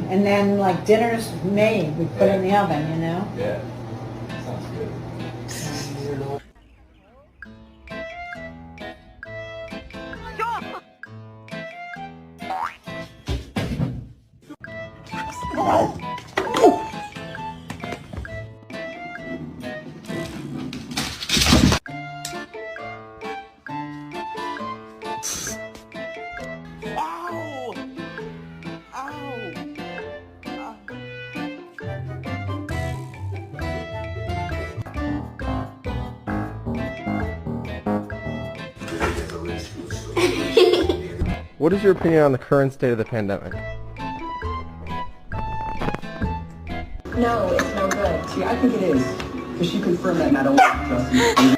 And then like dinner's made, we put it in the oven, you know? Yeah. Sounds good. Ow! Ow! What is your opinion on the current state of the pandemic? No, it's no good. See, I think it is. Because she confirmed that not only Justin